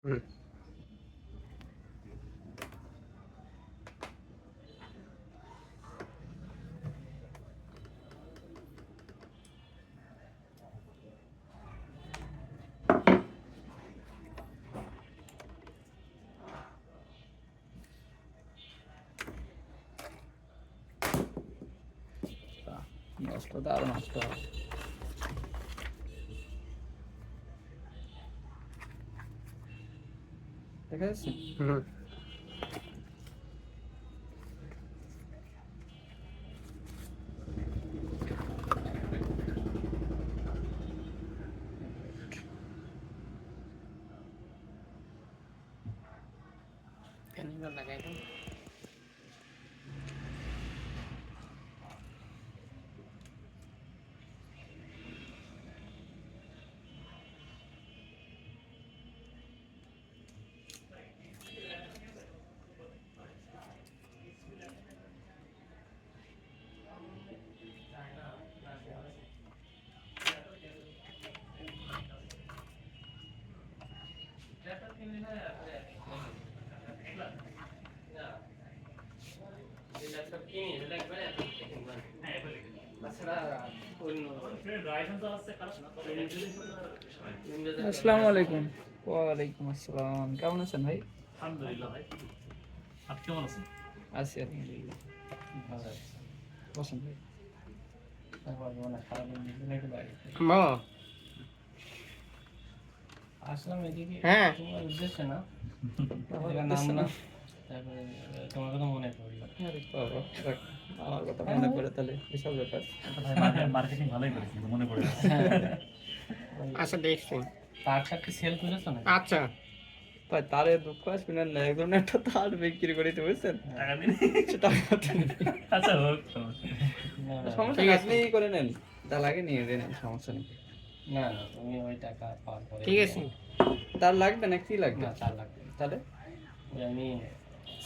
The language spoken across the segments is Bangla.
হুম। নষ্টটা আরো নষ্ট হবে। দেখা যাচ্ছে? হুম। লাগাই দাও। আসসালামু আলাইকুম। ওয়ালাইকুম আসসালাম। কেমন আছেন ভাই? আলহামদুলিল্লাহ ভাই, আপনি কেমন আছেন? আছি আলহামদুলিল্লাহ। ভালো আছি। বসেন ভাই। বাবা। আসলাম এদিকে হ্যাঁ। তোমার উদ্দেশ্যে না, আমার এদিকে উদ্দেশ্য না। নামলাম, তারপরে তোমার কথা মনে পড়লো। আরে বাবা, যাক, আমার কথা মনে পড়ে তাহলে বিশাল ব্যাপার। মার্কেটিং ভালোই করেছি, মনে পড়ে যাচ্ছে। আচ্ছা দেখছি। তার সাথে সেল করেছো না? আচ্ছা। ভাই তারে দুঃখ আসবে না, একজন একটা তার বিক্রি করে দিতে বুঝছেন? টাকা দিন। সেটা আচ্ছা হোক, সমস্যা নেই। সমস্যা ঠিক নেই, আছে। আপনি করে নেন, যা লাগে নিয়ে দেন, সমস্যা নেই। না না, তুমি ওই টাকা পাওয়ার পরে ঠিক আছে। তার লাগবে না, কি লাগবে? না, তার লাগবে না। তাহলে ওই আমি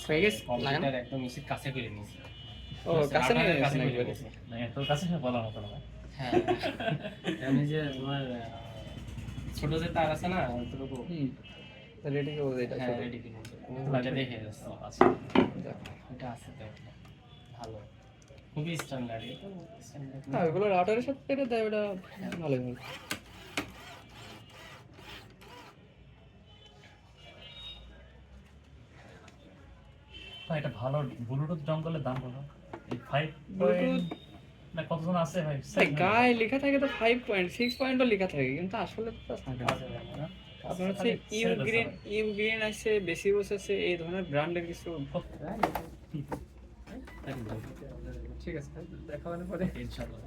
হয়ে গেছে লাগানো। কম্পিউটার একদম ইসির কাছে করে নিয়েছি। ও কাছে নিয়ে কাছে গেছেন করে একবারে। নিয়েছি। না, তোর কাছে বলার মতো না ভাই। হ্যাঁ, আমি যে তোমার ছোট যে তার আছে না, অতটুকু। হুম, রেডি করে দিই এটা। হ্যাঁ, ছোট। রেডি করে নিয়েছি। ওইটা দেখে যাচ্ছে। আচ্ছা, যাক। এটা আছে তো একটা ভালো, খুবই স্ট্যান্ডার্ড। এটা স্ট্যান্ডার্ড হ্যাঁ, ওইগুলো রাউটারের সাথে কেটে দেয়, ওটা ভালোই ভালো। ভাই এটা ভালো ব্লুটুথ জঙ্গলের দাম কত? এই 5 ব্লুটুথ না কতজন আছে ভাই? ভাই গায়ে লেখা থাকে তো 5.6 লেখা থাকে, কিন্তু আসলে তো তা থাকে না। আপনার হচ্ছে ইউ গ্রিন আছে, বেশি বছর আছে, এই ধরনের ব্র্যান্ডের কিছু। ঠিক আছে, দেখা হলে পরে। ইনশাআল্লাহ।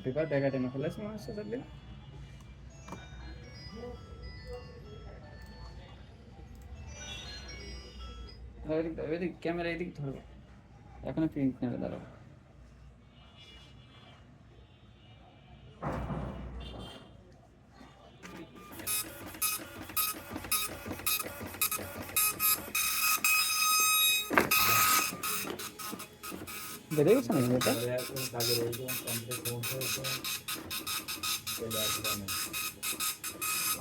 পেপার ব্যাগ টেনে ফেলেছে মনে হচ্ছে তাহলে। এদিক ক্যামেরা এদিক ধরবো, এখনো প্রিন্ট নেবে, দাঁড়াও। বেড়ে গেছে নাকি এটা?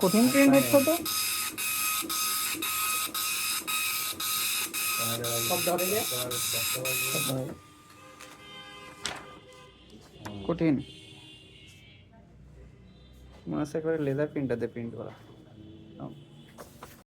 কঠিন প্রিন্ট হচ্ছে তো, সব ধরে যায়। সব ধরে যায়। কঠিন মনে হচ্ছে একবারে লেদার প্রিন্টার দিয়ে প্রিন্ট করা।